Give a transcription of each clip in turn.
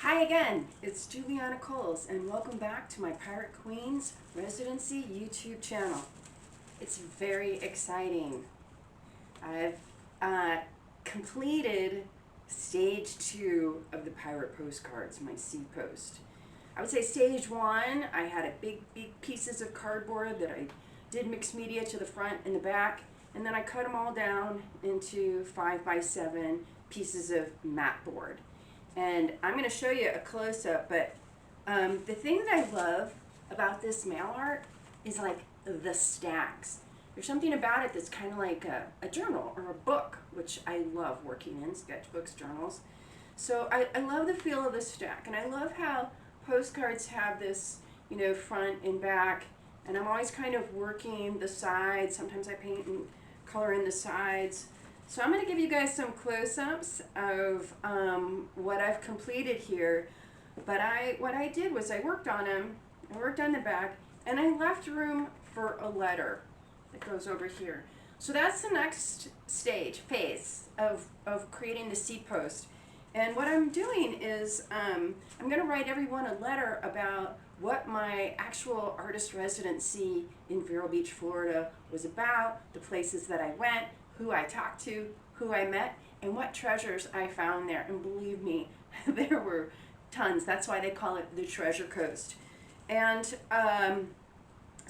Hi again, it's Juliana Coles, and welcome back to my Pirate Queens Residency YouTube channel. It's very exciting. I've completed stage 2 of the Pirate Postcards, my Seapost. I would say stage 1, I had a big pieces of cardboard that I did mixed media to the front and the back, and then I cut them all down into 5x7 pieces of mat board. And I'm going to show you a close-up, but the thing that I love about this mail art is like the stacks. There's something about it that's kind of like a journal or a book, which I love working in, sketchbooks, journals. So I love the feel of the stack, and I love how postcards have this, front and back, and I'm always kind of working the sides. Sometimes I paint and color in the sides. So I'm going to give you guys some close-ups of what I've completed here. But what I did was I worked on them, I worked on the back, and I left room for a letter that goes over here. So that's the next phase of creating the Seapost. And what I'm doing is I'm going to write everyone a letter about what my actual artist residency in Vero Beach, Florida was about, the places that I went, who I talked to, who I met, and what treasures I found there. And believe me, there were tons. That's why they call it the Treasure Coast. And so I'm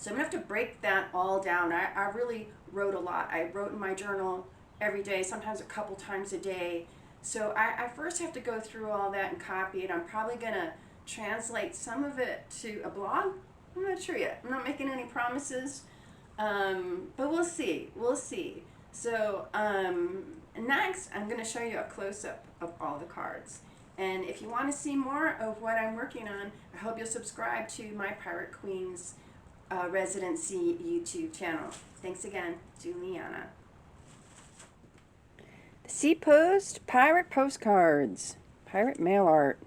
going to have to break that all down. I really wrote a lot. I wrote in my journal every day, sometimes a couple times a day. So I first have to go through all that and copy it. I'm probably going to translate some of it to a blog. I'm not sure yet. I'm not making any promises, but we'll see. We'll see. So next, I'm going to show you a close-up of all the cards. And if you want to see more of what I'm working on, I hope you'll subscribe to my Pirate Queens Residency YouTube channel. Thanks again, Juliana. The Seapost Pirate Postcards, Pirate Mail Art.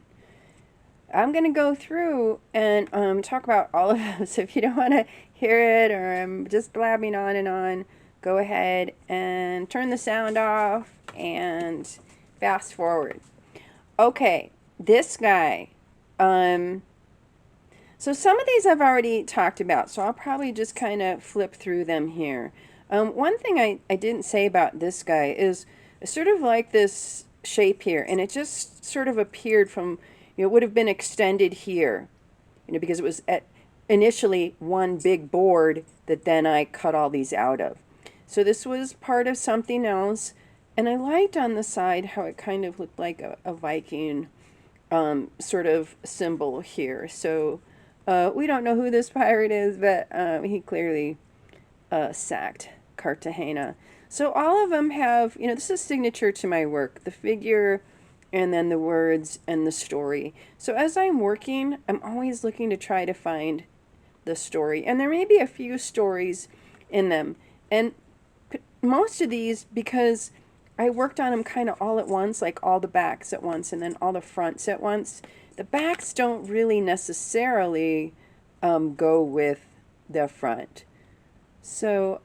I'm going to go through and talk about all of those. If you don't want to hear it, or I'm just blabbing on and on, go ahead and turn the sound off and fast forward. Okay, this guy. So some of these I've already talked about, so I'll probably just kind of flip through them here. One thing I didn't say about this guy is sort of like this shape here, and it just sort of appeared from, it would have been extended here, because it was initially one big board that then I cut all these out of. So this was part of something else, and I liked on the side how it kind of looked like a Viking sort of symbol here. So we don't know who this pirate is, but he clearly sacked Cartagena. So all of them have, this is signature to my work, the figure and then the words and the story. So as I'm working, I'm always looking to try to find the story. And there may be a few stories in them. And most of these, because I worked on them kind of all at once, like all the backs at once and then all the fronts at once, the backs don't really necessarily go with the front. So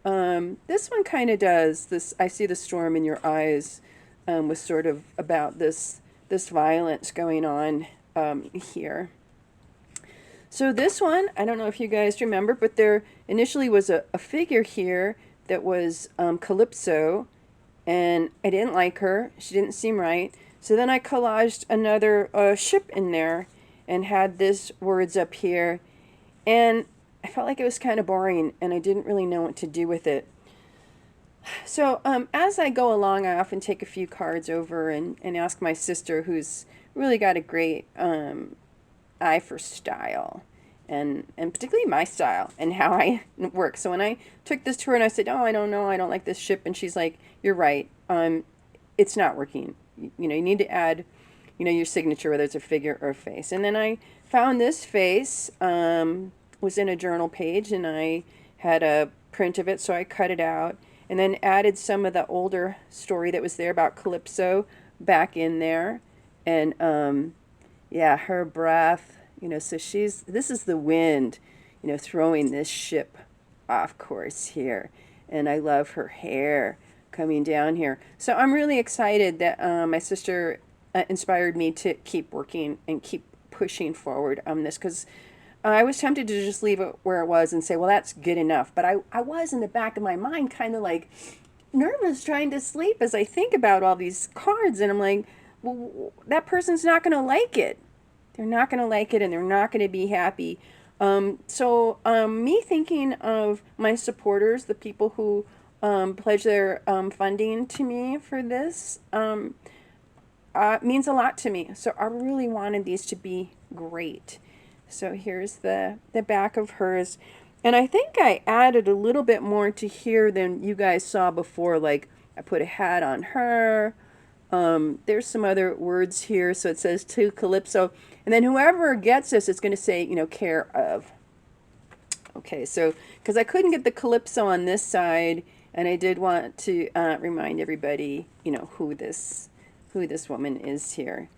this one kind of does. This, I see the storm in your eyes, was sort of about this violence going on here. So this one, I don't know if you guys remember, but there initially was a figure here that was Calypso, and I didn't like her. She didn't seem right. So then I collaged another ship in there and had this words up here, and I felt like it was kind of boring, and I didn't really know what to do with it. So as I go along, I often take a few cards over and ask my sister, who's really got a great eye for style, and particularly my style and how I work. So when I took this to her and I said, oh, I don't know, I don't like this ship, and she's like, you're right, it's not working. You need to add, your signature, whether it's a figure or a face. And then I found this face, was in a journal page, and I had a print of it, so I cut it out and then added some of the older story that was there about Calypso back in there. And yeah, her breath, so this is the wind, throwing this ship off course here. And I love her hair coming down here. So I'm really excited that my sister inspired me to keep working and keep pushing forward on this, because I was tempted to just leave it where it was and say, well, that's good enough. But I was in the back of my mind kind of like nervous trying to sleep as I think about all these cards. And I'm like, well, that person's not going to like it. They're not going to like it and they're not going to be happy. Me thinking of my supporters, the people who pledge their funding to me for this, means a lot to me. So I really wanted these to be great. So here's the back of hers. And I think I added a little bit more to here than you guys saw before. Like I put a hat on her. There's some other words here. So it says to Calypso. And then whoever gets this, it's going to say, you know, care of. Okay, so because I couldn't get the Calypso on this side, and I did want to remind everybody, you know, who this woman is here.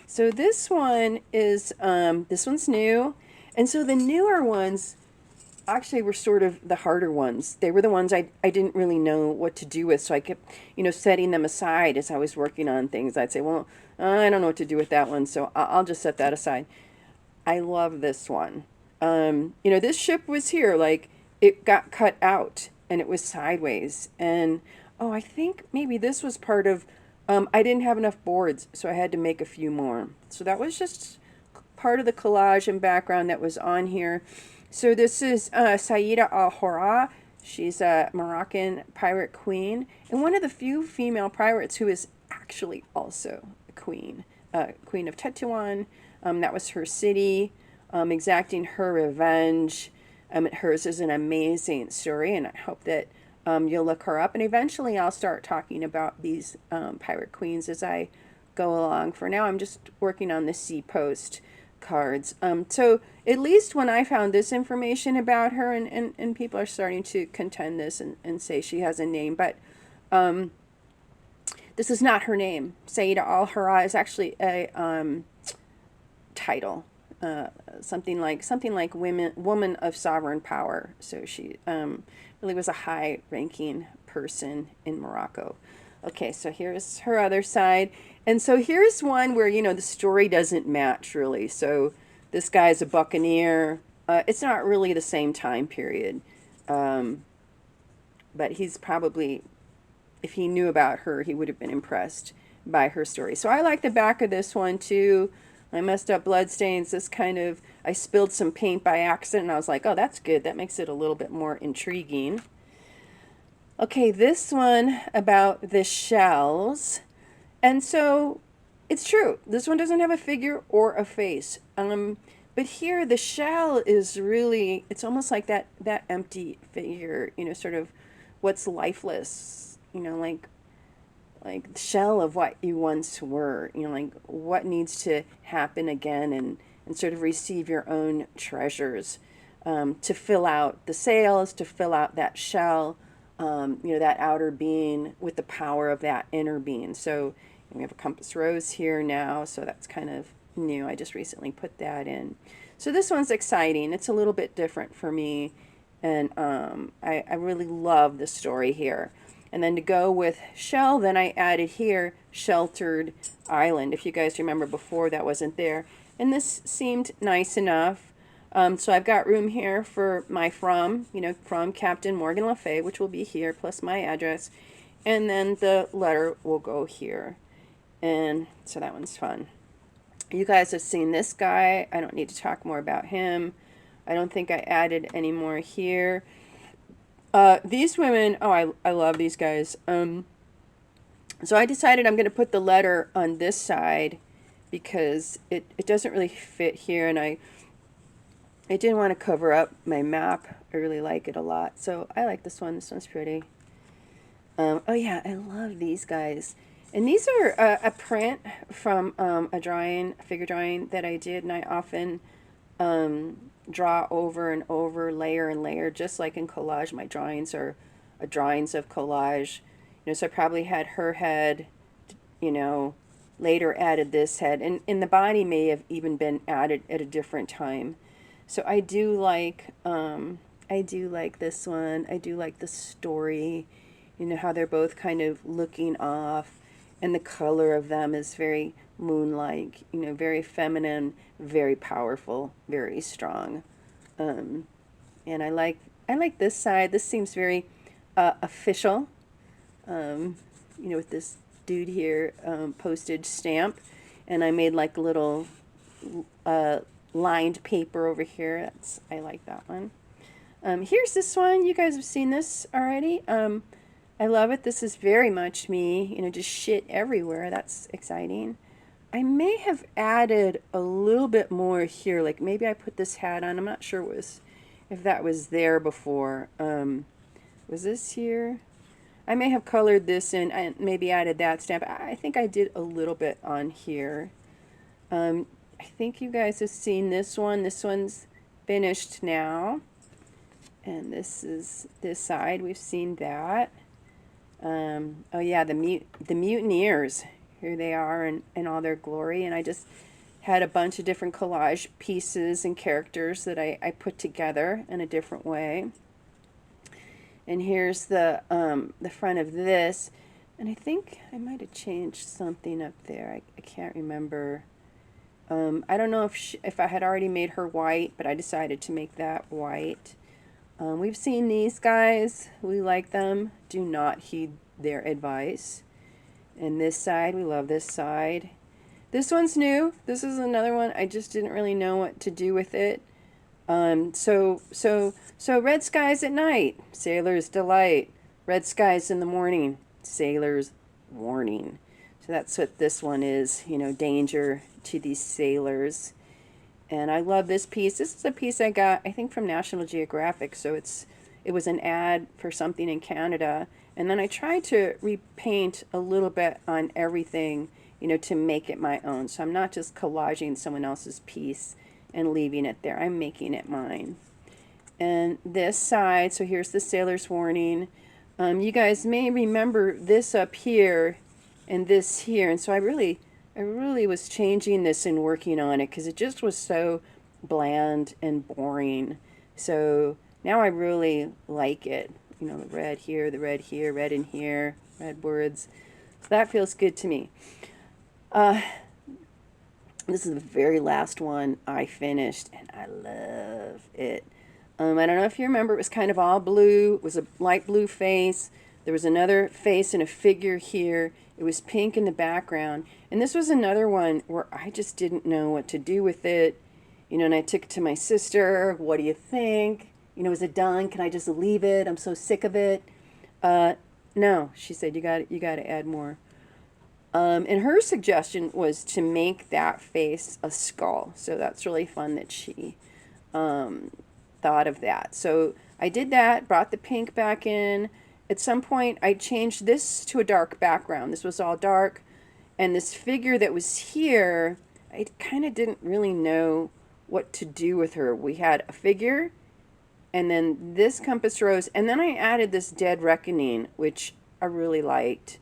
So this one is this one's new, and so the newer ones actually were sort of the harder ones. They were the ones I didn't really know what to do with, so I kept, you know, setting them aside as I was working on things. I'd say, well, I don't know what to do with that one, so I'll just set that aside. I love this one. You know, this ship was here, like it got cut out and it was sideways. And oh, I think maybe this was part of, I didn't have enough boards, so I had to make a few more. So that was just part of the collage and background that was on here. So this is Saida Al-Hora. She's a Moroccan pirate queen and one of the few female pirates who is actually also a queen, Queen of Tetuan. That was her city. Exacting her revenge. Hers is an amazing story, and I hope that you'll look her up. And eventually I'll start talking about these pirate queens as I go along. For now, I'm just working on the Seapost cards. So at least when I found this information about her, and people are starting to contend this and say she has a name, but this is not her name. Saida Al-Hara is actually a title. Something like woman of sovereign power. So she really was a high-ranking person in Morocco. Okay, so here's her other side, and so here's one where, you know, the story doesn't match really. So this guy's a buccaneer. It's not really the same time period, but he's probably, if he knew about her, he would have been impressed by her story. So I like the back of this one too. I messed up bloodstains. This kind of, I spilled some paint by accident, and I was like, oh, that's good. That makes it a little bit more intriguing. Okay, this one about the shells. And so it's true. This one doesn't have a figure or a face. But here the shell is really, it's almost like that empty figure, you know, sort of what's lifeless, you know, like the shell of what you once were, you know, like what needs to happen again, and sort of receive your own treasures, to fill out the sails, to fill out that shell, you know, that outer being with the power of that inner being. So we have a compass rose here now, so that's kind of new. I just recently put that in. So this one's exciting. It's a little bit different for me, and I really love the story here. And then to go with shell, then I added here sheltered island. If you guys remember before, that wasn't there. And this seemed nice enough. So I've got room here for my from, you know, from Captain Morgan Le Fay, which will be here, plus my address. And then the letter will go here. And so that one's fun. You guys have seen this guy. I don't need to talk more about him. I don't think I added any more here. These women, oh, I love these guys. So I decided I'm going to put the letter on this side because it doesn't really fit here, and I didn't want to cover up my map. I really like it a lot. So I like this one. This one's pretty. Oh yeah, I love these guys. And these are a print from a figure drawing that I did, and I often draw over and over, layer and layer, just like in collage. My drawings are drawings of collage. You know, so I probably had her head, you know, later added this head, and the body may have even been added at a different time. So I do like this one. I do like the story, you know, how they're both kind of looking off, And the color of them is very moon-like, you know, very feminine, very powerful, very strong. Um, and I like this side. This seems very official. Um, you know, with this dude here, postage stamp, and I made like a little uh, lined paper over here. That's I like that one. Here's this one. You guys have seen this already. I love it. This is very much me. You know, just shit everywhere. That's exciting. I may have added a little bit more here. Like maybe I put this hat on. I'm not sure if that was there before. Was this here? I may have colored this in and maybe added that stamp. I think I did a little bit on here. I think you guys have seen this one. This one's finished now. And this is this side. We've seen that. Oh yeah, the mutineers. Here they are in all their glory. And I just had a bunch of different collage pieces and characters that I put together in a different way. And here's the front of this. And I think I might have changed something up there. I can't remember. I don't know if I had already made her white, but I decided to make that white. We've seen these guys. We like them. Do not heed their advice. And this side, we love this side. This one's new. This is another one. I just didn't really know what to do with it. So red skies at night, sailor's delight. Red skies in the morning, sailor's warning. So that's what this one is, you know, danger to these sailors. And I love this piece. This is a piece I got, I think, from National Geographic. So it was an ad for something in Canada. And then I tried to repaint a little bit on everything, you know, to make it my own. So I'm not just collaging someone else's piece and leaving it there. I'm making it mine. And this side, so here's the sailor's warning. You guys may remember this up here and this here. And so I really was changing this and working on it because it just was so bland and boring. So now I really like it. You know, the red here, red in here, red words. So that feels good to me. This is the very last one I finished, and I love it. I don't know if you remember, it was kind of all blue. It was a light blue face. There was another face and a figure here. It was pink in the background. And this was another one where I just didn't know what to do with it. You know, and I took it to my sister. What do you think? You know, is it done? Can I just leave it? I'm so sick of it. No, she said, you got to add more. And her suggestion was to make that face a skull. So that's really fun that she thought of that. So I did that, brought the pink back in. At some point, I changed this to a dark background. This was all dark. And this figure that was here, I kind of didn't really know what to do with her. We had a figure, and then this compass rose, and then I added this Dead Reckoning, which I really liked.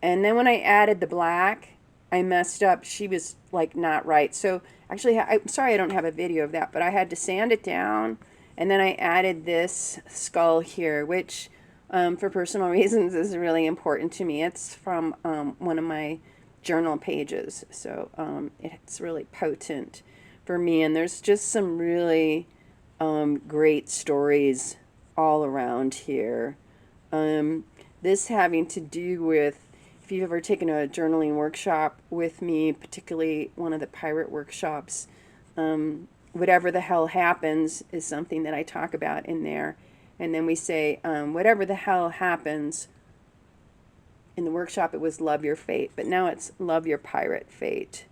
And then when I added the black, I messed up. She was like not right. So actually, I'm sorry I don't have a video of that, but I had to sand it down. And then I added this skull here, which for personal reasons is really important to me. It's from one of my journal pages. So it's really potent for me. And there's just some really great stories all around here. This having to do with, if you've ever taken a journaling workshop with me, particularly one of the pirate workshops, whatever the hell happens is something that I talk about in there. And then we say, whatever the hell happens, in the workshop it was love your fate, but now it's love your pirate fate.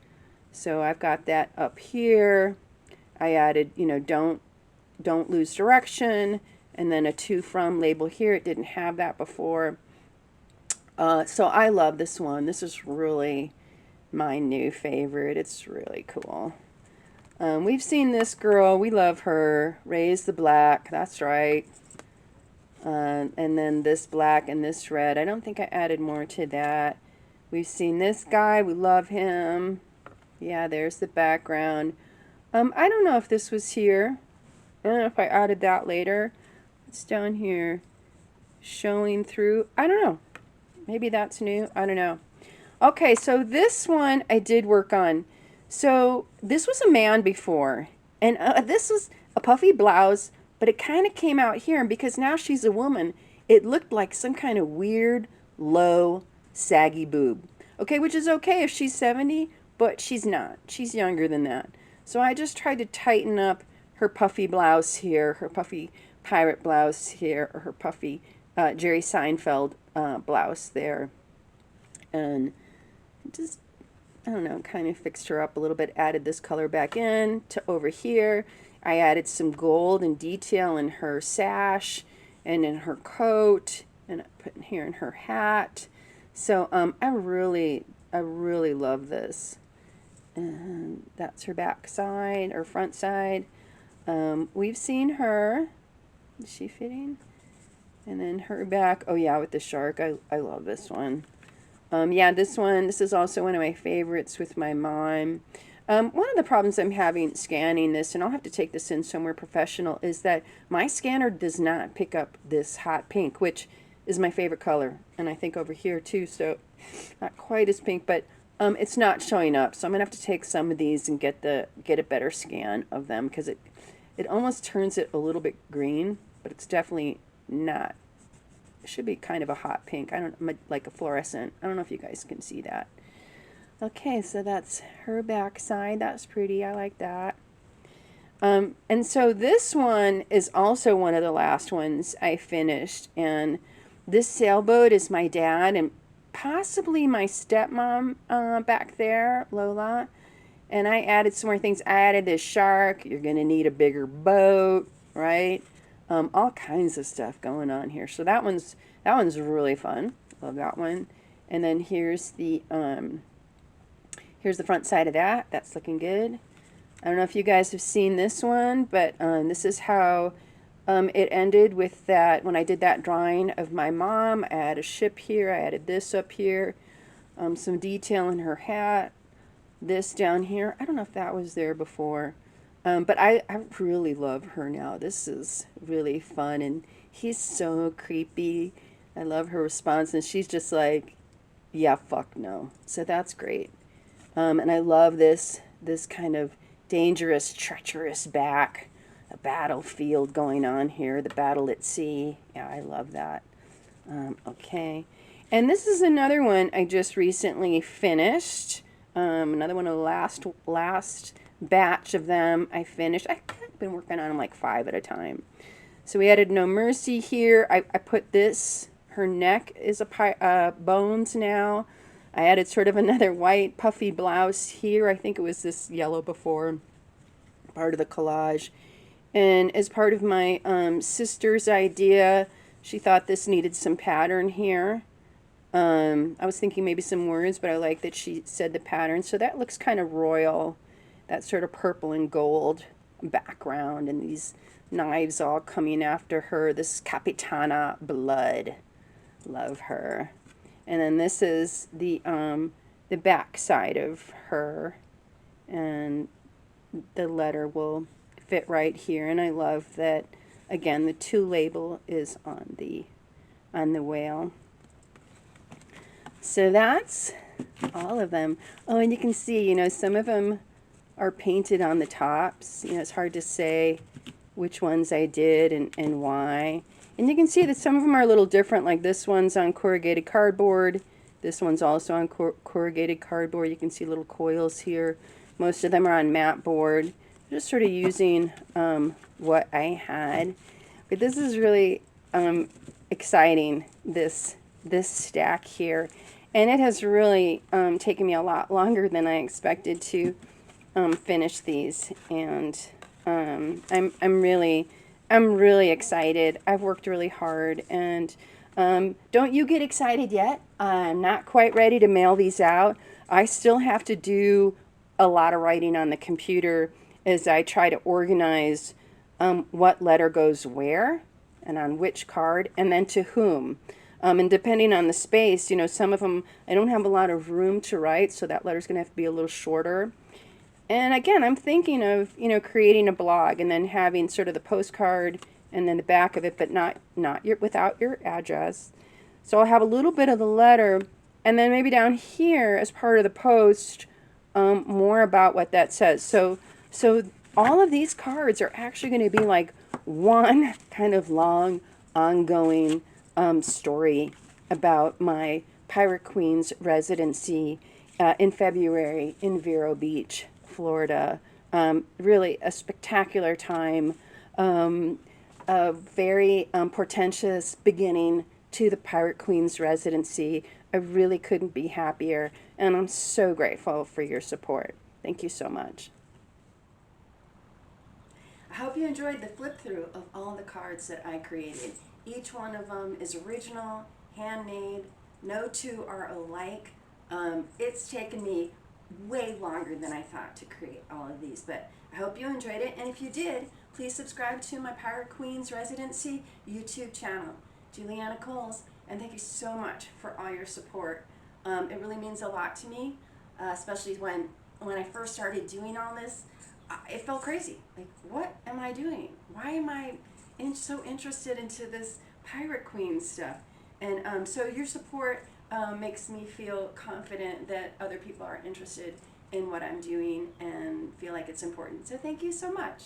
So I've got that up here. I added, you know, don't lose direction, and then a to from label here. It didn't have that before. So I love this one. This is really my new favorite. It's really cool. We've seen this girl. We love her. Raise the black. That's right. And then this black and this red. I don't think I added more to that. We've seen this guy. We love him. Yeah, there's the background. I don't know if this was here. I don't know if I added that later. It's down here. Showing through. I don't know. Maybe that's new. I don't know. Okay, so this one I did work on. So this was a man before, and this was a puffy blouse, but it kind of came out here, and because now she's a woman, it looked like some kind of weird, low, saggy boob. Okay, which is okay if she's 70, but she's not. She's younger than that. So I just tried to tighten up her puffy blouse here, her puffy pirate blouse here, or her puffy Jerry Seinfeld blouse there. And just, I don't know, kind of fixed her up a little bit, added this color back in to over here. I added some gold and detail in her sash and in her coat, and I put in here in her hat. So I really love this. And that's her back side or front side. We've seen her. Is she fitting? And then her back. Oh yeah, with the shark. I love this one. Yeah, this is also one of my favorites with my mom. One of the problems I'm having scanning this, and I'll have to take this in somewhere professional, is that my scanner does not pick up this hot pink, which is my favorite color. And I think over here too, so not quite as pink, but it's not showing up. So I'm gonna have to take some of these and get a better scan of them, because it almost turns it a little bit green, but it's definitely not. It should be kind of a hot pink. I don't, like a fluorescent. I don't know if you guys can see that. Okay, so that's her back side. That's pretty. I like that. And so this one is also one of the last ones I finished. And this sailboat is my dad and possibly my stepmom back there, Lola. And I added some more things. I added this shark. You're going to need a bigger boat, right? All kinds of stuff going on here. So that one's really fun. Love that one. And then here's the front side of that. That's looking good. I don't know if you guys have seen this one, but this is how it ended with that. When I did that drawing of my mom, I added a ship here. I added this up here. Some detail in her hat. This down here. I don't know if that was there before. But I really love her now. This is really fun, and he's so creepy. I love her response, and she's just like, yeah, fuck no. So that's great. And I love this kind of dangerous, treacherous back, a battlefield going on here, the battle at sea. Yeah, I love that. Okay. And this is another one I just recently finished. Another one of the last batch of them I finished. I've been working on them like 5 at a time. So we added No Mercy here. I put this, her neck is bones now. I added sort of another white puffy blouse here. I think it was this yellow before, part of the collage. And as part of my sister's idea, she thought this needed some pattern here. I was thinking maybe some words, but I like that she said the pattern. So that looks kind of royal. That sort of purple and gold background, and these knives all coming after her. This Capitana blood. Love her. And then this is the back side of her, and the letter will fit right here. And I love that, again, the to label is on the whale. So that's all of them. Oh, and you can see, you know, some of them are painted on the tops. You know, it's hard to say which ones I did and why. And you can see that some of them are a little different, like this one's on corrugated cardboard. This one's also on corrugated cardboard. You can see little coils here. Most of them are on mat board. Just sort of using what I had. But this is really exciting, this stack here. And it has really taken me a lot longer than I expected to finish these. And I'm really excited. I've worked really hard, and don't you get excited yet? I'm not quite ready to mail these out. I still have to do a lot of writing on the computer as I try to organize what letter goes where and on which card, and then to whom. And depending on the space, you know, some of them I don't have a lot of room to write, so that letter's going to have to be a little shorter. And again, I'm thinking of, you know, creating a blog and then having sort of the postcard and then the back of it, but not without your address. So I'll have a little bit of the letter And then maybe down here as part of the post, more about what that says. So all of these cards are actually going to be like one kind of long, ongoing story about my Pirate Queens residency in February in Vero Beach, Florida. Really a spectacular time, a very portentous beginning to the Pirate Queens residency. I really couldn't be happier, and I'm so grateful for your support. Thank you so much. I hope you enjoyed the flip through of all the cards that I created. Each one of them is original, handmade. No two are alike. It's taken me way longer than I thought to create all of these, but I hope you enjoyed it. And if you did, please subscribe to my Pirate Queens Residency YouTube channel, Juliana Coles, and thank you so much for all your support. It really means a lot to me, especially when I first started doing all this. It felt crazy. Like, what am I doing? Why am I so interested into this Pirate Queen stuff? And so your support makes me feel confident that other people are interested in what I'm doing and feel like it's important. So thank you so much.